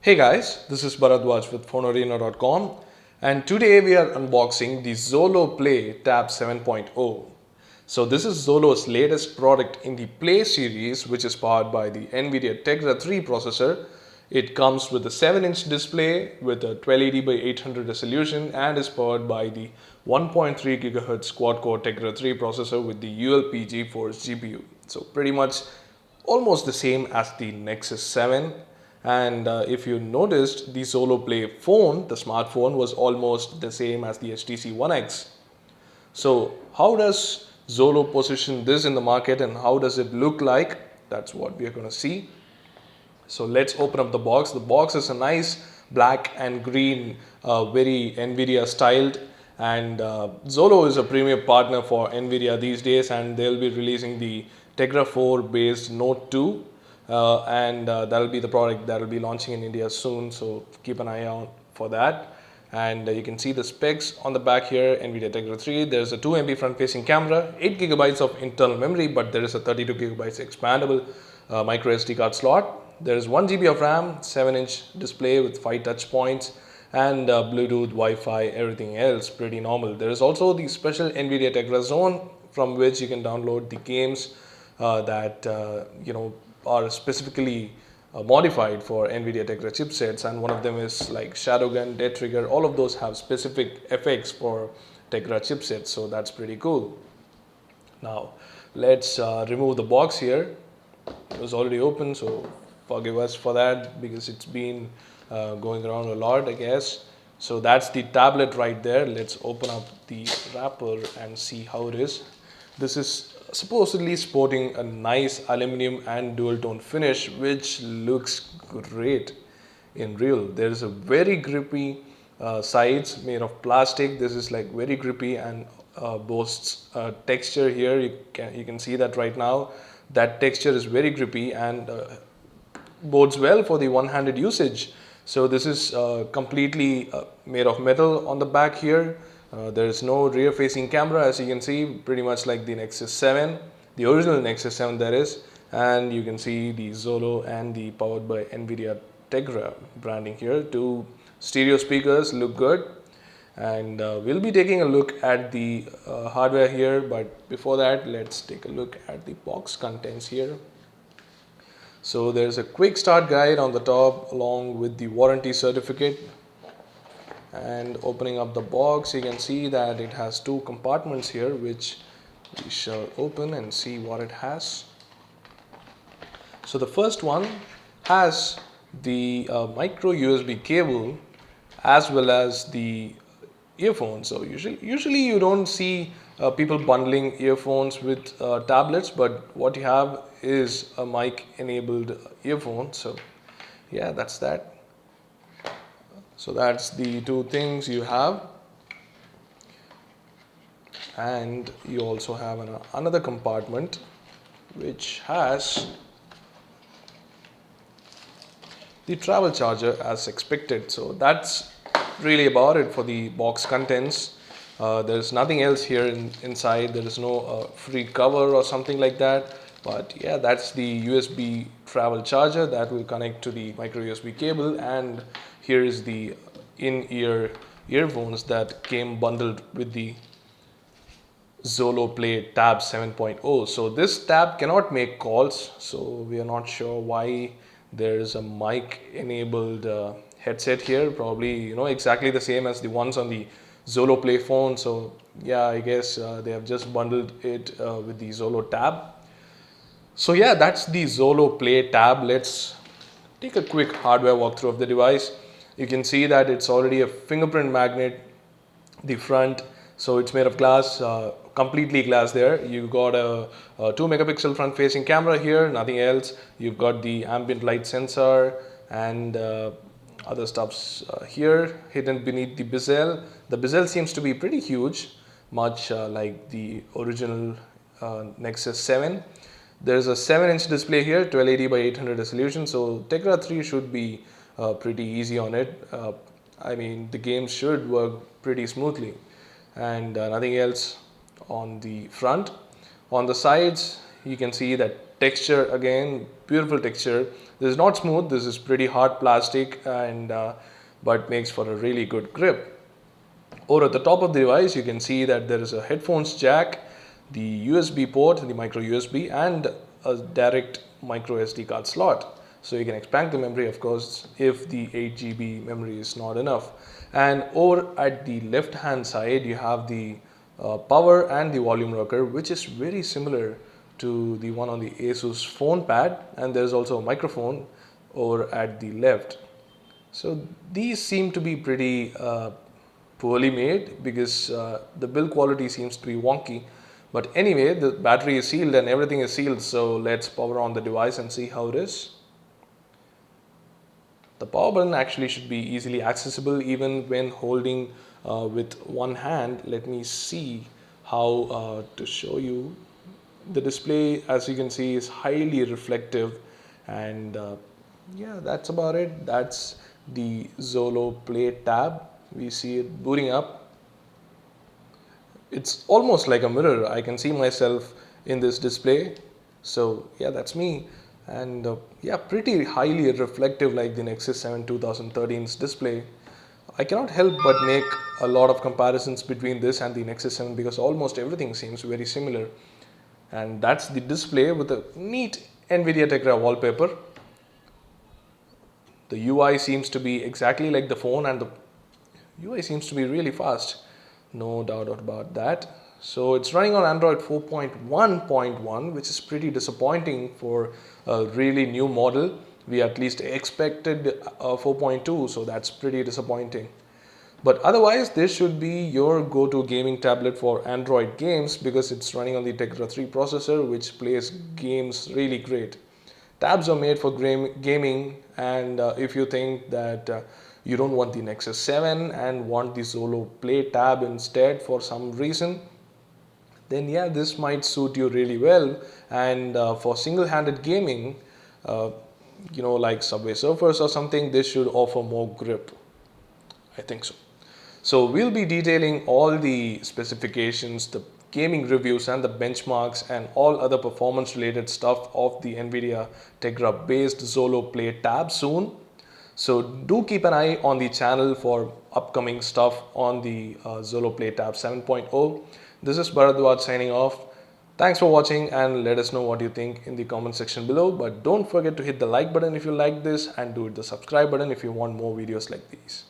Hey guys, this is Bharadwaj with FoneArena.com, and today we are unboxing the Xolo Play Tab 7.0. So this is Xolo's latest product in the Play series, which is powered by the NVIDIA Tegra 3 processor. It comes with a 7-inch display with a 1280 by 800 resolution and is powered by the 1.3 GHz quad-core Tegra 3 processor with the ULP GeForce GPU. So pretty much almost the same as the Nexus 7. And if you noticed, the Xolo Play phone, the smartphone, was almost the same as the HTC One X. So how does Xolo position this in the market and how does it look like? That's what we are going to see. So let's open up the box. The box is a nice black and green, very NVIDIA styled. And Xolo is a premier partner for NVIDIA these days, and they'll be releasing the Tegra 4 based Note 2. And that'll be the product that'll be launching in India soon. So keep an eye out for that. And you can see the specs on the back here, NVIDIA Tegra 3. There's a 2 MP front facing camera, 8 gigabytes of internal memory, but there is a 32 gigabytes expandable micro SD card slot. There is 1 GB of RAM, 7-inch display with 5 touch points, and Bluetooth, Wi-Fi, everything else pretty normal. There is also the special NVIDIA Tegra Zone from which you can download the games that are specifically modified for NVIDIA Tegra chipsets, and one of them is like Shadowgun, Dead Trigger. All of those have specific effects for Tegra chipsets, so that's pretty cool. Now let's remove the box here. It was already open, so forgive us for that because it's been going around a lot, I guess. So that's the tablet right there. Let's open up the wrapper and see how it is. This is supposedly sporting a nice aluminum and dual tone finish, which looks great in real. There is a very grippy sides made of plastic. This is like very grippy and boasts texture here. You can see that right now. That texture is very grippy and bodes well for the one-handed usage. So this is completely made of metal on the back here. There is no rear facing camera, as you can see, pretty much like the Nexus 7, the original Nexus 7 that is. And you can see the Xolo and the powered by NVIDIA Tegra branding here. Two stereo speakers look good. And we'll be taking a look at the hardware here, but before that, let's take a look at the box contents here. So there's a quick start guide on the top along with the warranty certificate. And opening up the box, you can see that it has two compartments here, which we shall open and see what it has. So the first one has the micro USB cable as well as the earphones. So usually you don't see people bundling earphones with tablets, but what you have is a mic enabled earphone. So yeah, that's that. So that's the two things you have. And you also have another compartment which has the travel charger as expected. So that's really about it for the box contents. There's nothing else here inside. There is no free cover or something like that. But yeah, that's the USB travel charger that will connect to the micro USB cable. And here is the in-ear earphones that came bundled with the Xolo Play Tab 7.0. So this tab cannot make calls. So we are not sure why there's a mic enabled headset here. Probably exactly the same as the ones on the Xolo Play phone. So yeah, I guess they have just bundled it with the Xolo Tab. So yeah, that's the Xolo Play Tab. Let's take a quick hardware walkthrough of the device. You can see that it's already a fingerprint magnet, the front. So it's made of glass, completely glass there. You've got a 2 megapixel front facing camera here, nothing else. You've got the ambient light sensor and other stuffs here hidden beneath the bezel. The bezel seems to be pretty huge, much like the original Nexus 7. There's a 7-inch display here, 1280 by 800 resolution. So Tegra 3 should be pretty easy on it. I mean, the games should work pretty smoothly. And nothing else on the front. On the sides, You can see that texture again, beautiful texture. This is not smooth, this is pretty hard plastic, and but makes for a really good grip. Over at the top of the device, you can see that there is a headphones jack, the USB port, the micro USB, and a direct micro SD card slot. So you can expand the memory, of course, if the 8 GB memory is not enough. And over at the left hand side, you have the power and the volume rocker, which is very similar to the one on the Asus phone pad. And there's also a microphone over at the left. So these seem to be pretty poorly made because the build quality seems to be wonky. But anyway, the battery is sealed and everything is sealed. So let's power on the device and see how it is. The power button actually should be easily accessible even when holding with one hand. Let me see how to show you. The display, as you can see, is highly reflective, and yeah, that's about it. That's the Xolo Play tab. We see it booting up. It's almost like a mirror. I can see myself in this display. So yeah, that's me. And yeah, pretty highly reflective like the Nexus 7 2013's display. I cannot help but make a lot of comparisons between this and the Nexus 7 because almost everything seems very similar. And that's the display with a neat NVIDIA Tegra wallpaper. The UI seems to be exactly like the phone, and the UI seems to be really fast. No doubt about that. So it's running on Android 4.1.1, which is pretty disappointing for a really new model. We at least expected 4.2, so that's pretty disappointing. But otherwise, this should be your go-to gaming tablet for Android games because it's running on the Tegra 3 processor, which plays games really great. Tabs are made for gaming, and if you think that you don't want the Nexus 7 and want the Xolo Play tab instead for some reason, then yeah, this might suit you really well. And for single-handed gaming, like Subway Surfers or something, this should offer more grip. I think so. So we'll be detailing all the specifications, the gaming reviews and the benchmarks and all other performance related stuff of the NVIDIA Tegra based Xolo Play tab soon. So do keep an eye on the channel for upcoming stuff on the Xolo Play tab 7.0. This is Bharadwaj signing off. Thanks for watching, and let us know what you think in the comment section below. But don't forget to hit the like button if you like this, and do hit the subscribe button if you want more videos like these.